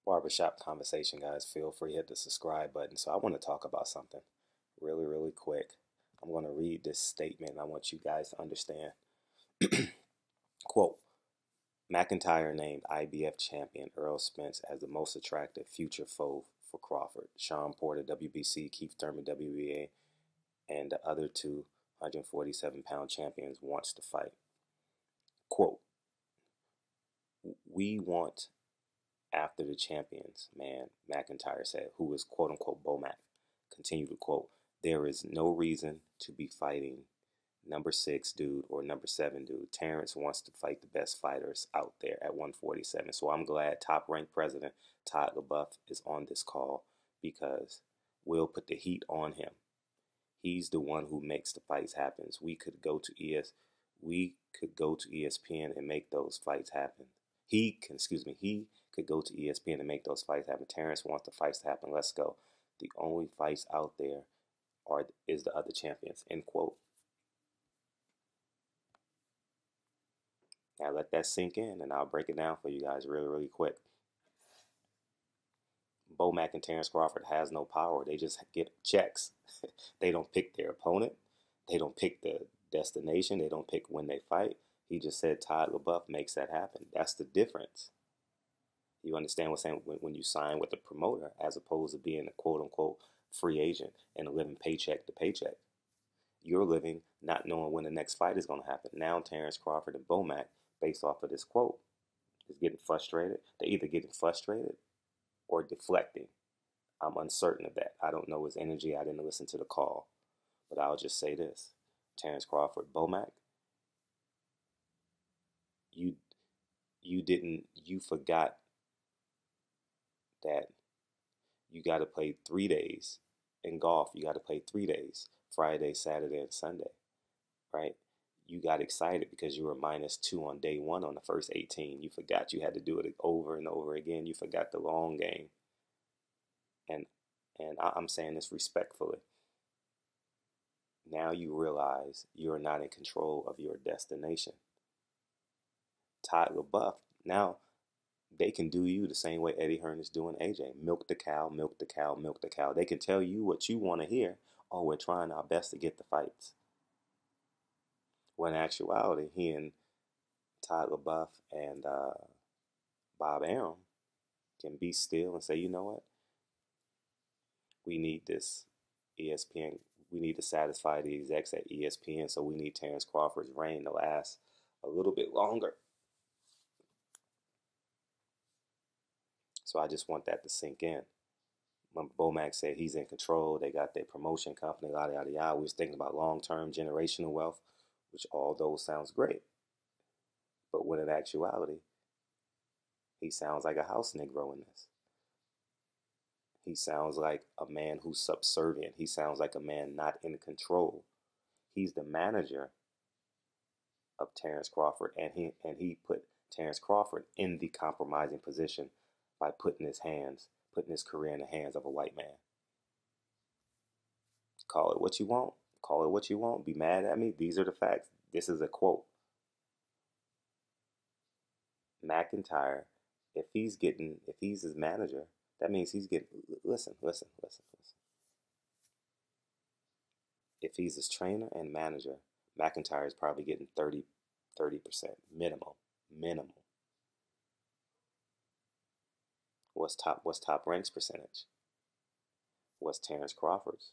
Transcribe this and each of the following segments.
Barbershop conversation, guys. Feel free to hit the subscribe button. So I want to talk about something really quick. I'm going to read this statement. I want you guys to understand. Quote, McIntyre named IBF champion Earl Spence as the most attractive future foe for Crawford. Sean Porter, WBC, Keith Thurman, WBA, and the other two 147-pound champions wants to fight. Quote, we want after the champions, man, McIntyre said, who is quote-unquote Bomac. Continue to quote, there is no reason to be fighting number 6 dude or number 7 dude. Terence wants to fight the best fighters out there at 147. So I'm glad top-ranked president Todd LaBeouf is on this call because we'll put the heat on him. He's the one who makes the fights happen. We could go to ESPN and make those fights happen. He could go to ESPN and make those fights happen. Terence wants the fights to happen. Let's go. The only fights out there is the other champions. End quote. Now let that sink in, and I'll break it down for you guys really quick. Bomac and Terence Crawford has no power. They just get checks. They don't pick their opponent. They don't pick the destination. They don't pick when they fight. He just said Todd LaBeouf makes that happen. That's the difference. You understand what I'm saying? When you sign with a promoter as opposed to being a quote-unquote free agent and living paycheck to paycheck. You're living not knowing when the next fight is going to happen. Now Terence Crawford and Bomac, based off of this quote, is getting frustrated. They're either getting frustrated or deflecting. I'm uncertain of that. I don't know his energy. I didn't listen to the call. But I'll just say this. Terence Crawford, Bomac, you forgot that you got to play 3 days. In golf, you got to play 3 days, Friday, Saturday, and Sunday, right? You got excited because you were -2 on day 1 on the first 18. You forgot you had to do it over and over again. You forgot the long game. And I'm saying this respectfully. Now you realize you're not in control of your destination. Todd LaBeouf, now they can do you the same way Eddie Hearn is doing AJ. Milk the cow, milk the cow, milk the cow. They can tell you what you want to hear. Oh, we're trying our best to get the fights. When in actuality, he and Todd LaBeouf and Bob Arum can be still and say, you know what? We need this ESPN. We need to satisfy the execs at ESPN, so we need Terence Crawford's reign to last a little bit longer. So I just want that to sink in. When Bomac said he's in control, they got their promotion company, yada. We was thinking about long-term generational wealth, which all those sounds great. But when in actuality, he sounds like a house Negro in this. He sounds like a man who's subservient. He sounds like a man not in control. He's the manager of Terence Crawford, and he put Terence Crawford in the compromising position by putting his career in the hands of a white man. Call it what you want. Call it what you want. Be mad at me. These are the facts. This is a quote. McIntyre, if he's his manager, that means he's getting, listen. If he's his trainer and manager, McIntyre is probably getting 30% minimum. What's top ranks percentage? What's Terence Crawford's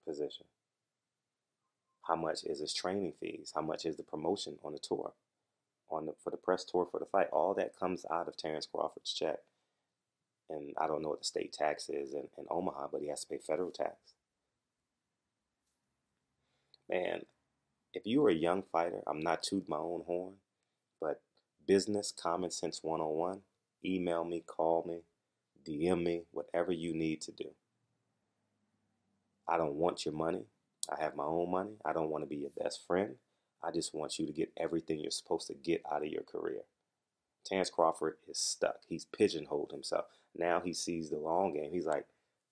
position? How much is his training fees? How much is the promotion on the tour? For the press tour for the fight? All that comes out of Terence Crawford's check. And I don't know what the state tax is in Omaha, but he has to pay federal tax. Man, if you were a young fighter, I'm not tooting my own horn, but business common sense 101, email me, call me, DM me, whatever you need to do. I don't want your money. I have my own money. I don't want to be your best friend. I just want you to get everything you're supposed to get out of your career. Terence Crawford is stuck. He's pigeonholed himself. Now he sees the long game. He's like,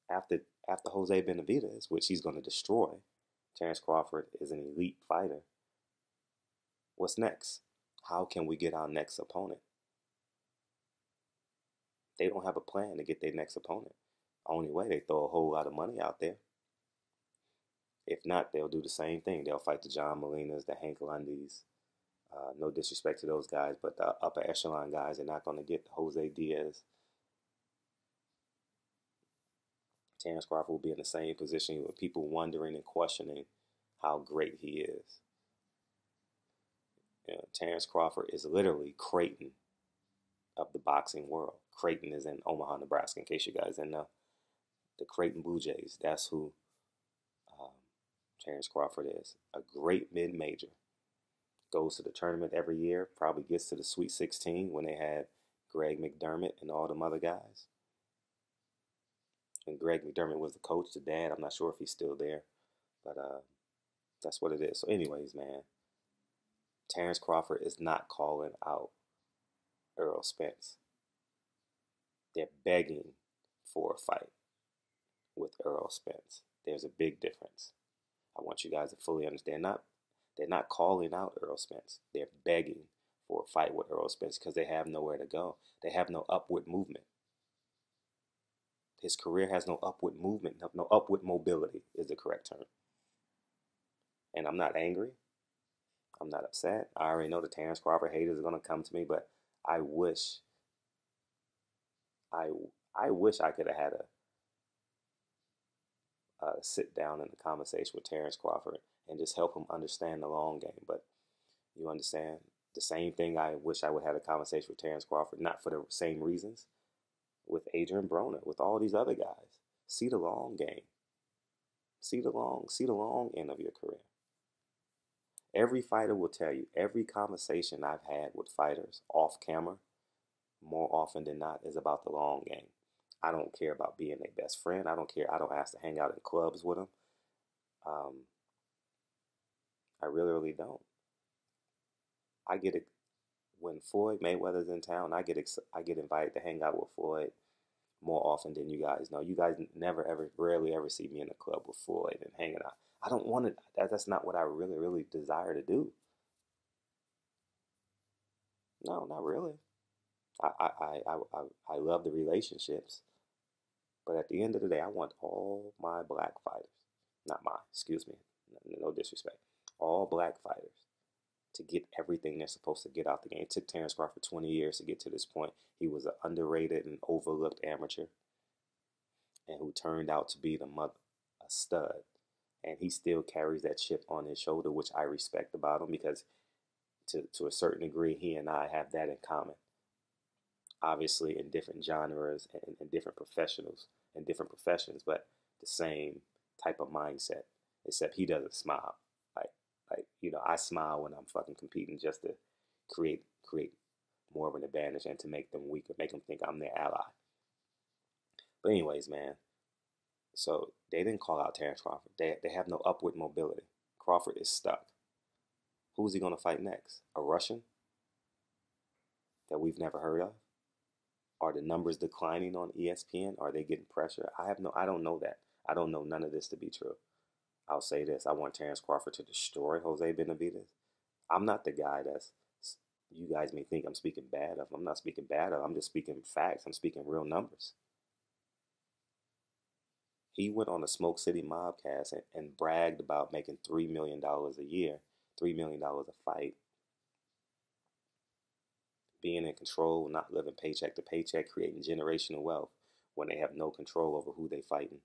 after Jose Benavidez, which he's going to destroy, Terence Crawford is an elite fighter. What's next? How can we get our next opponent? They don't have a plan to get their next opponent. Only way, they throw a whole lot of money out there. If not, they'll do the same thing. They'll fight the John Molinas, the Hank Lundys. No disrespect to those guys, but the upper echelon guys are not going to get Jose Diaz. Terence Crawford will be in the same position with people wondering and questioning how great he is. You know, Terence Crawford is literally Creighton of the boxing world. Creighton is in Omaha, Nebraska, in case you guys didn't know. The Creighton Blue Jays, that's who Terence Crawford is. A great mid-major. Goes to the tournament every year, probably gets to the Sweet 16 when they had Greg McDermott and all them other guys. And Greg McDermott was the coach, the dad. I'm not sure if he's still there, but that's what it is. So anyways, man, Terence Crawford is not calling out Errol Spence. They're begging for a fight with Errol Spence. There's a big difference. I want you guys to fully understand. They're not calling out Errol Spence. They're begging for a fight with Errol Spence because they have nowhere to go. They have no upward movement. His career has no upward movement, no upward mobility is the correct term. And I'm not angry. I'm not upset. I already know the Terence Crawford haters are going to come to me, but I wish I could have had a sit down in a conversation with Terence Crawford and just help him understand the long game. But you understand, the same thing I wish I would have a conversation with Terence Crawford, not for the same reasons, with Adrian Broner, with all these other guys. See the long game. See the long end of your career. Every fighter will tell you, every conversation I've had with fighters off camera, more often than not, is about the long game. I don't care about being their best friend. I don't care. I don't ask to hang out in clubs with them. I really don't. I get it when Floyd Mayweather's in town. I get invited to hang out with Floyd more often than you guys know. You guys rarely ever see me in a club with Floyd and hanging out. I don't want to. That's not what I really desire to do. No, not really. I love the relationships, but at the end of the day, I want all my black fighters, not mine, excuse me, no disrespect, all black fighters to get everything they're supposed to get out the game. It took Terence Crawford 20 years to get to this point. He was an underrated and overlooked amateur, and who turned out to be a stud. And he still carries that chip on his shoulder, which I respect about him, because to a certain degree, he and I have that in common. Obviously in different genres and different professionals and different professions, but the same type of mindset, except he doesn't smile. I smile when I'm fucking competing just to create more of an advantage and to make them weaker, make them think I'm their ally. But anyways, man, so they didn't call out Terence Crawford. They have no upward mobility. Crawford is stuck. Who's he going to fight next? A Russian that we've never heard of? Are the numbers declining on ESPN? Are they getting pressure? I don't know that. I don't know none of this to be true. I'll say this. I want Terence Crawford to destroy Jose Benavidez. I'm not the guy you guys may think I'm speaking bad of. I'm not speaking bad of. I'm just speaking facts. I'm speaking real numbers. He went on a Smoke City Mobcast and bragged about making $3 million a year, $3 million a fight. Being in control, not living paycheck to paycheck, creating generational wealth when they have no control over who they fighting.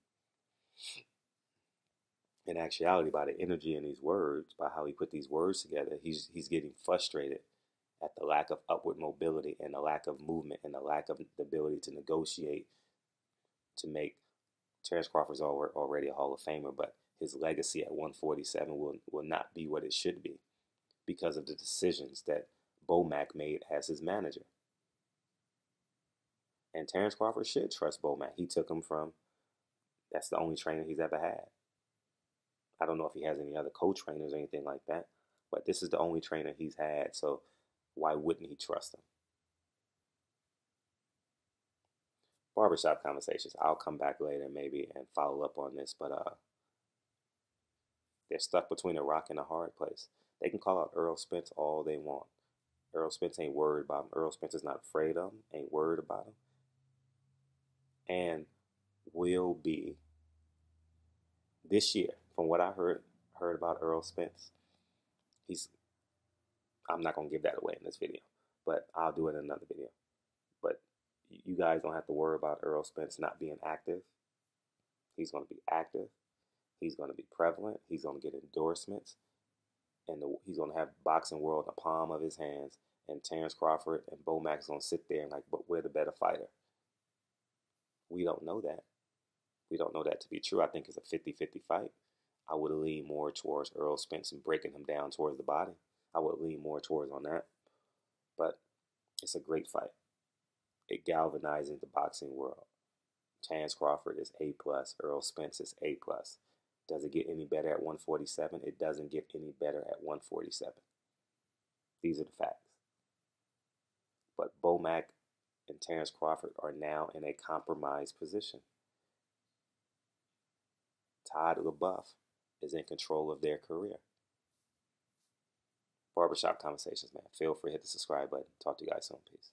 In actuality, by the energy in these words, by how he put these words together, he's getting frustrated at the lack of upward mobility and the lack of movement and the lack of the ability to negotiate to make Terence Crawford's already a Hall of Famer, but his legacy at 147 will not be what it should be because of the decisions that Bomac made as his manager. And Terence Crawford should trust Bomac. He took him that's the only trainer he's ever had. I don't know if he has any other co-trainers or anything like that, but this is the only trainer he's had, so why wouldn't he trust him? Barbershop conversations. I'll come back later maybe and follow up on this, but they're stuck between a rock and a hard place. They can call out Errol Spence all they want. Errol Spence ain't worried about him. Errol Spence is not afraid of him, ain't worried about him. and will be this year. From what I heard about Earl Spence, I'm not gonna give that away in this video, but I'll do it in another video. But you guys don't have to worry about Earl Spence not being active. He's gonna be active. He's gonna be prevalent. He's gonna get endorsements, and he's gonna have boxing world in the palm of his hands. And Terence Crawford and Bomac's gonna sit there and like, but we're the better fighter. We don't know that. We don't know that to be true. I think it's a 50-50 fight. I would lean more towards Earl Spence and breaking him down towards the body. I would lean more towards on that. But it's a great fight. It galvanizes the boxing world. Terence Crawford is A+. Earl Spence is A+. Does it get any better at 147? It doesn't get any better at 147. These are the facts. But Bomac and Terence Crawford are now in a compromised position. Todd LaBeouf is in control of their career. Barbershop Conversations, man. Feel free to hit the subscribe button. Talk to you guys soon. Peace.